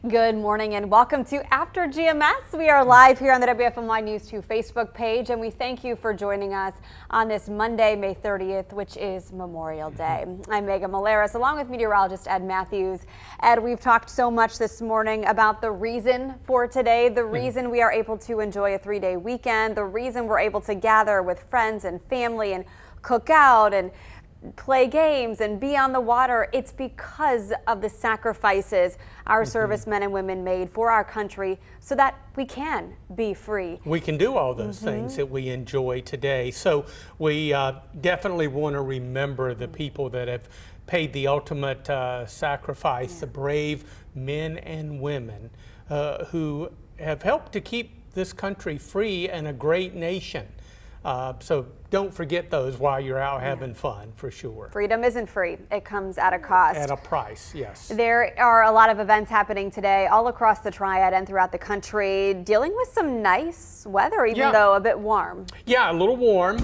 Good morning and welcome to After GMS. We are live here on the WFMY News 2 Facebook page, and we thank you for joining us on this Monday, May 30th, which is Memorial Day. I'm Megan Malaris, along with meteorologist Ed Matthews. Ed, we've talked so much this morning about the reason for today, the reason we are able to enjoy a three-day weekend, the reason we're able to gather with friends and family and cook out and play games and be on the water. It's because of the sacrifices our servicemen and women made for our country so that we can be free. We can do all those things that we enjoy today. So we definitely want to remember the people that have paid the ultimate sacrifice, the brave men and women who have helped to keep this country free and a great nation. So don't forget those while you're out having fun, for sure. Freedom isn't free. It comes at a cost. At a price, yes. There are a lot of events happening today all across the TRIAD and throughout the country, dealing with some nice weather, even though a bit warm. Yeah, a little warm.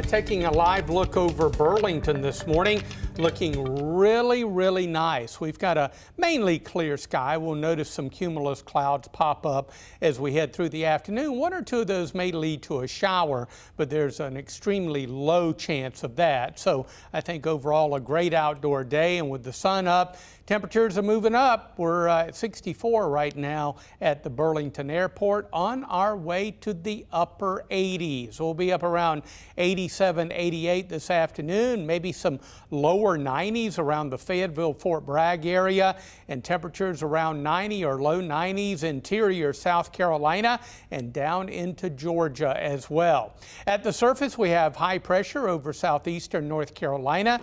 Taking a live look over Burlington this morning, looking really, really nice. We've got a mainly clear sky. We'll notice some cumulus clouds pop up as we head through the afternoon. One or two of those may lead to a shower, but there's an extremely low chance of that. So I think overall a great outdoor day, and with the sun up, temperatures are moving up. We're at 64 right now at the Burlington Airport, on our way to the upper 80s. We'll be up around 87, 88 this afternoon, maybe some lower 90s around the Fayetteville, Fort Bragg area, and temperatures around 90 or low 90s interior South Carolina and down into Georgia as well. At the surface, we have high pressure over southeastern North Carolina,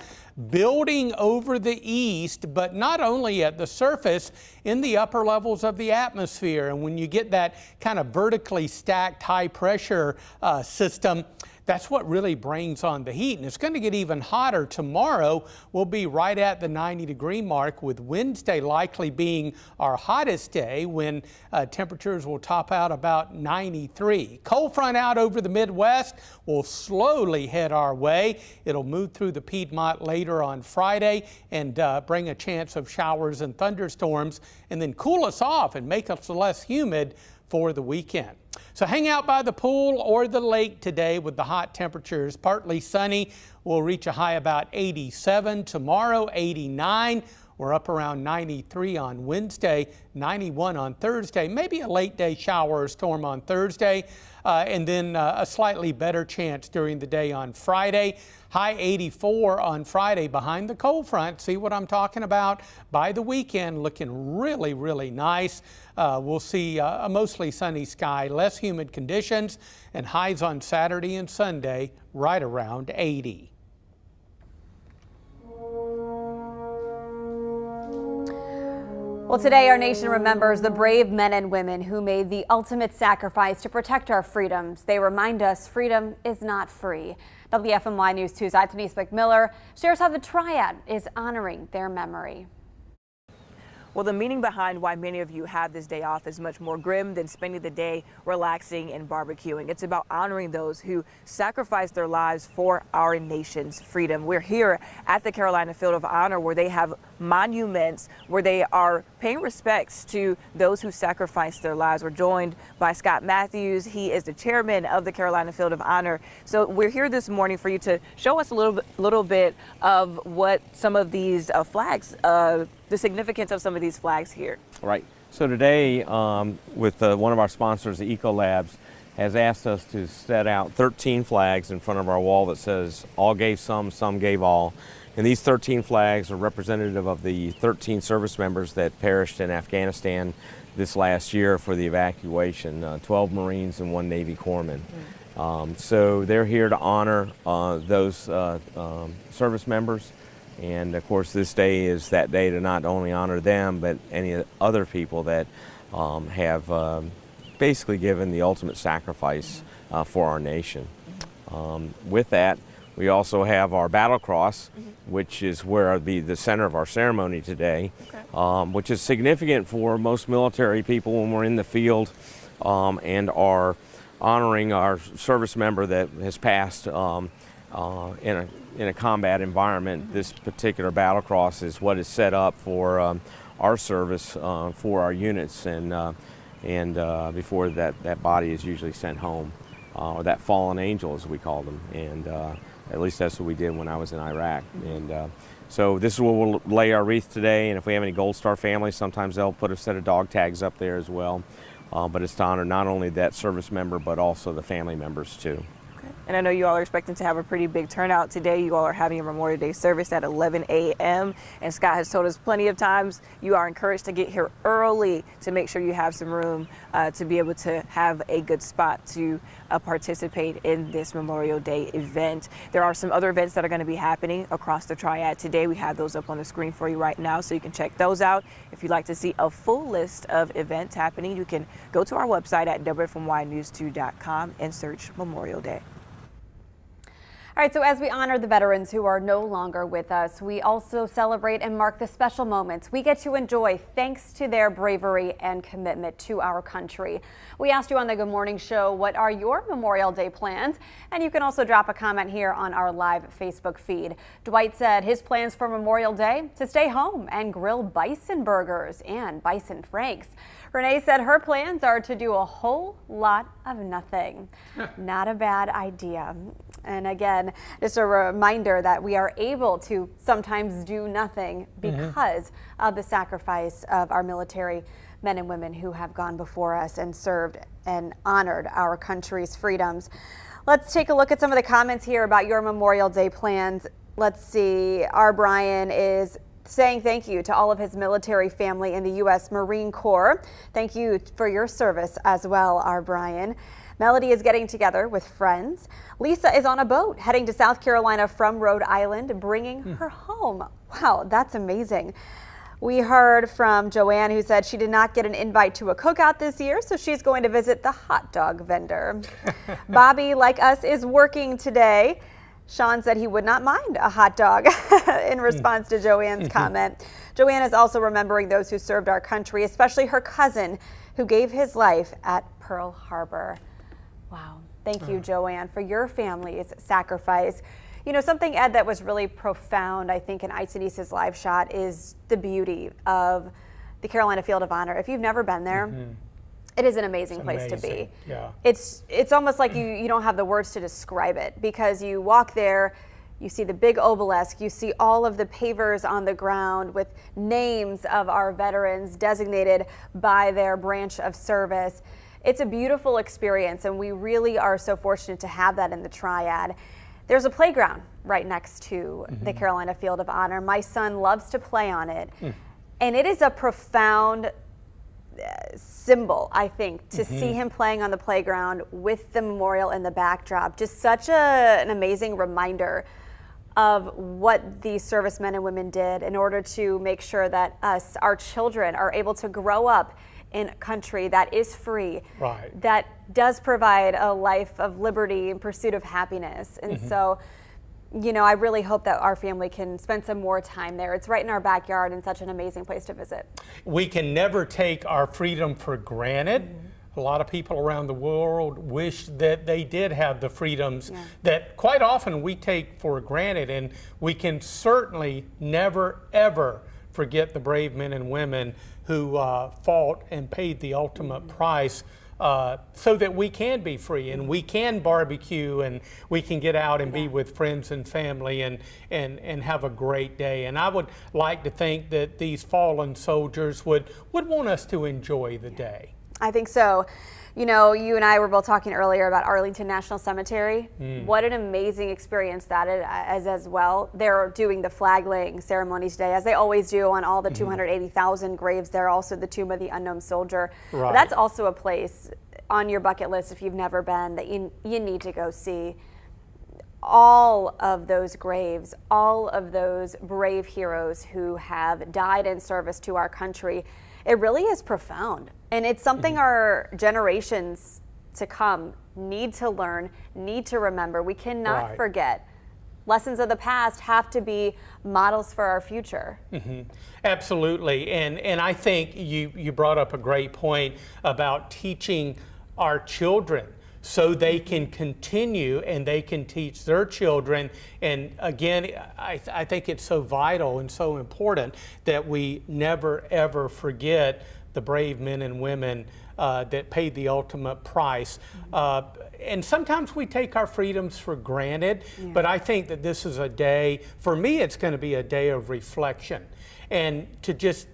building over the east, but not only at the surface, in the upper levels of the atmosphere. And when you get that kind of vertically stacked high pressure system, that's what really brings on the heat. And it's going to get even hotter. Tomorrow we'll be right at the 90-degree mark, with Wednesday likely being our hottest day, when temperatures will top out about 93. Cold front out over the Midwest will slowly head our way. It'll move through the Piedmont later on Friday and bring a chance of showers and thunderstorms, and then cool us off and make us less humid for the weekend. So hang out by the pool or the lake today with the hot temperatures. Partly sunny. We'll reach a high about 87 tomorrow, 89. We're up around 93 on Wednesday, 91 on Thursday, maybe a late day shower or storm on Thursday, and then a slightly better chance during the day on Friday. High 84 on Friday behind the cold front. See what I'm talking about? By the weekend, looking really, really nice. We'll see a mostly sunny sky, less humid conditions, and highs on Saturday and Sunday right around 80. Well, today our nation remembers the brave men and women who made the ultimate sacrifice to protect our freedoms. They remind us freedom is not free. WFMY News 2's Denise McMiller shares how the TRIAD is honoring their memory. Well, the meaning behind why many of you have this day off is much more grim than spending the day relaxing and barbecuing. It's about honoring those who sacrificed their lives for our nation's freedom. We're here at the Carolina Field of Honor, where they have monuments, where they are paying respects to those who sacrificed their lives. We're joined by Scott Matthews. He is the chairman of the Carolina Field of Honor. So we're here this morning for you to show us a little bit of what some of these flags, the significance of some of these flags here. Right. So today, with one of our sponsors, the Eco Labs, has asked us to set out 13 flags in front of our wall that says, "All gave some gave all." And these 13 flags are representative of the 13 service members that perished in Afghanistan this last year for the evacuation, 12 Marines and 1 Navy corpsman. So they're here to honor those service members. And of course, this day is that day to not only honor them, but any other people that have basically given the ultimate sacrifice for our nation. With that, we also have our battle cross, which is where I'll be the center of our ceremony today, which is significant for most military people when we're in the field and are honoring our service member that has passed in a combat environment. This particular battle cross is what is set up for our service for our units, and before that body is usually sent home, or that fallen angel, as we call them, and at least that's what we did when I was in Iraq. And so this is where we'll lay our wreath today, and if we have any Gold Star families, sometimes they'll put a set of dog tags up there as well. But it's to honor not only that service member, but also the family members too. And I know you all are expecting to have a pretty big turnout today. You all are having a Memorial Day service at 11 a.m. And Scott has told us plenty of times you are encouraged to get here early to make sure you have some room to be able to have a good spot to participate in this Memorial Day event. There are some other events that are going to be happening across the Triad today. We have those up on the screen for you right now, so you can check those out. If you'd like to see a full list of events happening, you can go to our website at WFMYnews2.com and search Memorial Day. All right, so as we honor the veterans who are no longer with us, we also celebrate and mark the special moments we get to enjoy thanks to their bravery and commitment to our country. We asked you on the Good Morning Show, what are your Memorial Day plans? And you can also drop a comment here on our live Facebook feed. Dwight said his plans for Memorial Day to stay home and grill bison burgers and bison franks. Renee said her plans are to do a whole lot of nothing. Not a bad idea. And again, just a reminder that we are able to sometimes do nothing because of the sacrifice of our military men and women who have gone before us and served and honored our country's freedoms. Let's take a look at some of the comments here about your Memorial Day plans. Let's see. Our Brian is saying thank you to all of his military family in the U.S. Marine Corps. Thank you for your service as well, our Brian. Melody is getting together with friends. Lisa is on a boat heading to South Carolina from Rhode Island, bringing her home. Wow, that's amazing. We heard from Joanne, who said she did not get an invite to a cookout this year, so she's going to visit the hot dog vendor. Bobby, like us, is working today. Sean said he would not mind a hot dog in response to Joanne's comment. Joanne is also remembering those who served our country, especially her cousin who gave his life at Pearl Harbor. Wow. Thank you, Joanne, for your family's sacrifice. You know, something, Ed, that was really profound, I think, in Itanise's live shot is the beauty of the Carolina Field of Honor. If you've never been there, it is an amazing place to be. Yeah. It's almost like you don't have the words to describe it, because you walk there, you see the big obelisk, you see all of the pavers on the ground with names of our veterans designated by their branch of service. It's a beautiful experience, and we really are so fortunate to have that in the Triad. There's a playground right next to the Carolina Field of Honor. My son loves to play on it, and it is a profound symbol, I think, to see him playing on the playground with the memorial in the backdrop. Just such an amazing reminder of what these servicemen and women did in order to make sure that our children, are able to grow up in a country that is free, that does provide a life of liberty and pursuit of happiness. And so, you know, I really hope that our family can spend some more time there. It's right in our backyard and such an amazing place to visit. We can never take our freedom for granted. A lot of people around the world wish that they did have the freedoms that quite often we take for granted, and we can certainly never, ever forget the brave men and women who fought and paid the ultimate price so that we can be free and we can barbecue and we can get out and be with friends and family and have a great day. And I would like to think that these fallen soldiers would want us to enjoy the day. I think so. You know, you and I were both talking earlier about Arlington National Cemetery. What an amazing experience that is as well. They're doing the flag laying ceremony today, as they always do on all the 280,000 graves. They're also the Tomb of the Unknown Soldier. But that's also a place on your bucket list, if you've never been, that you need to go see. All of those graves, all of those brave heroes who have died in service to our country. It really is profound, and it's something our generations to come need to learn, need to remember. We cannot forget. Lessons of the past have to be models for our future. Absolutely, and I think you brought up a great point about teaching our children so they can continue and they can teach their children. And again, I think it's so vital and so important that we never ever forget the brave men and women that paid the ultimate price. And sometimes we take our freedoms for granted, but I think that this is a day, for me, it's going to be a day of reflection and to just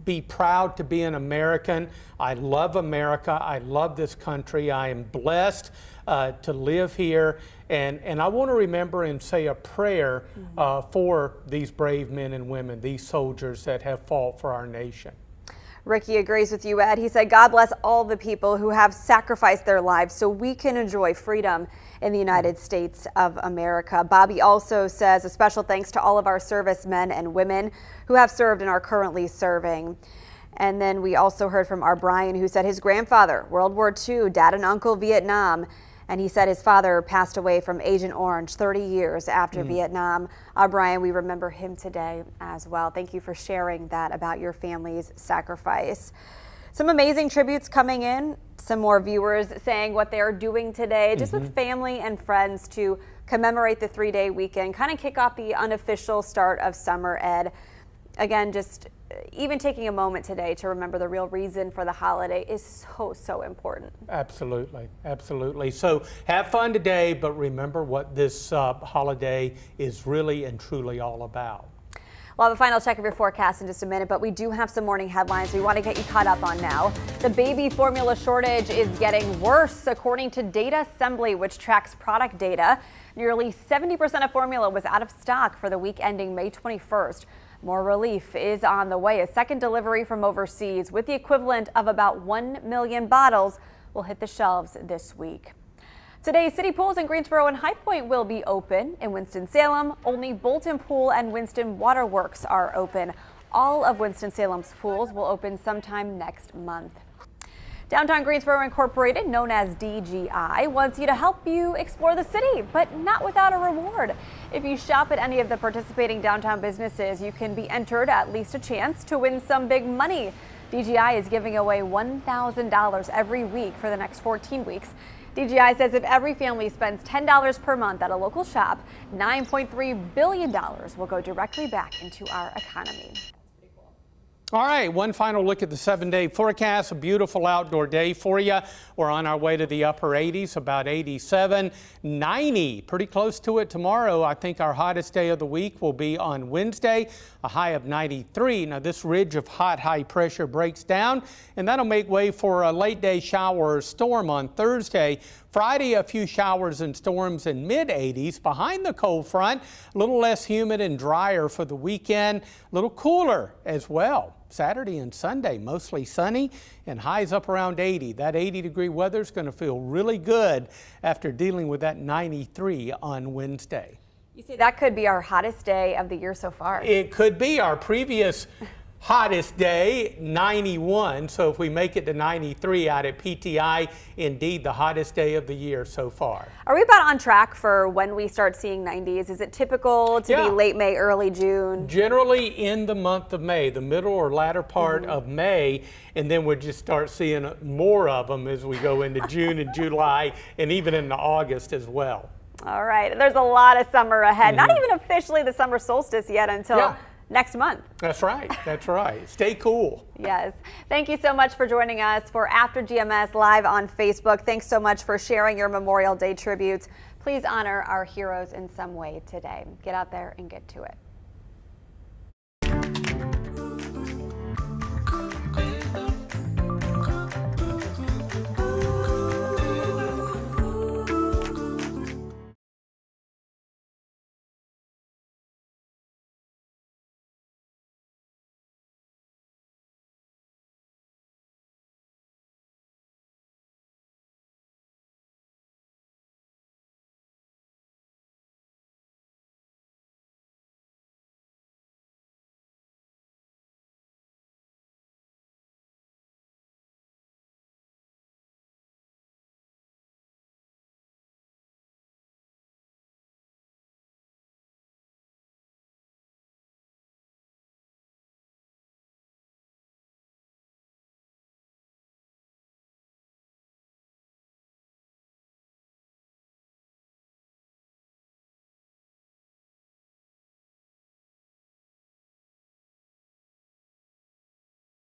be proud to be an American. I love America. I love this country. I am blessed to live here. And I want to remember and say a prayer for these brave men and women, these soldiers that have fought for our nation. Ricky agrees with you, Ed. He said, God bless all the people who have sacrificed their lives so we can enjoy freedom in the United States of America. Bobby also says a special thanks to all of our servicemen and women who have served and are currently serving. And then we also heard from our Brian, who said his grandfather, World War II, dad and uncle, Vietnam. And he said his father passed away from Agent Orange 30 years after Vietnam. Brian, we remember him today as well. Thank you for sharing that about your family's sacrifice. Some amazing tributes coming in. Some more viewers saying what they're doing today, just with family and friends to commemorate the 3-day weekend, kind of kick off the unofficial start of summer, Ed. Again, just even taking a moment today to remember the real reason for the holiday is so important. Absolutely, absolutely. So have fun today, but remember what this holiday is really and truly all about. We'll have a final check of your forecast in just a minute, but we do have some morning headlines we want to get you caught up on now. The baby formula shortage is getting worse, according to Data Assembly, which tracks product data. Nearly 70% of formula was out of stock for the week ending May 21st. More relief is on the way. A second delivery from overseas with the equivalent of about 1 million bottles will hit the shelves this week. Today, city pools in Greensboro and High Point will be open. In Winston-Salem, only Bolton Pool and Winston Waterworks are open. All of Winston-Salem's pools will open sometime next month. Downtown Greensboro Incorporated, known as DGI, wants you to help you explore the city, but not without a reward. If you shop at any of the participating downtown businesses, you can be entered at least a chance to win some big money. DGI is giving away $1,000 every week for the next 14 weeks. DGI says if every family spends $10 per month at a local shop, $9.3 billion will go directly back into our economy. All right, one final look at the 7-day forecast. A beautiful outdoor day for you. We're on our way to the upper 80s, about 87, 90, pretty close to it tomorrow. I think our hottest day of the week will be on Wednesday, a high of 93. Now this ridge of hot high pressure breaks down, and that'll make way for a late day shower or storm on Thursday. Friday, a few showers and storms in mid-80s behind the cold front. A little less humid and drier for the weekend. A little cooler as well. Saturday and Sunday, mostly sunny and highs up around 80. That 80-degree weather is going to feel really good after dealing with that 93 on Wednesday. You see, that could be our hottest day of the year so far. It could be. Our previous hottest day, 91. So if we make it to 93 out at PTI, indeed the hottest day of the year so far. Are we about on track for when we start seeing 90s? Is it typical to be late May, early June? Generally in the month of May, the middle or latter part of May, and then we'll just start seeing more of them as we go into June and July and even into August as well. All right, there's a lot of summer ahead. Not even officially the summer solstice yet until next month. That's right. That's right. Stay cool. Yes. Thank you so much for joining us for After GMS live on Facebook. Thanks so much for sharing your Memorial Day tributes. Please honor our heroes in some way today. Get out there and get to it.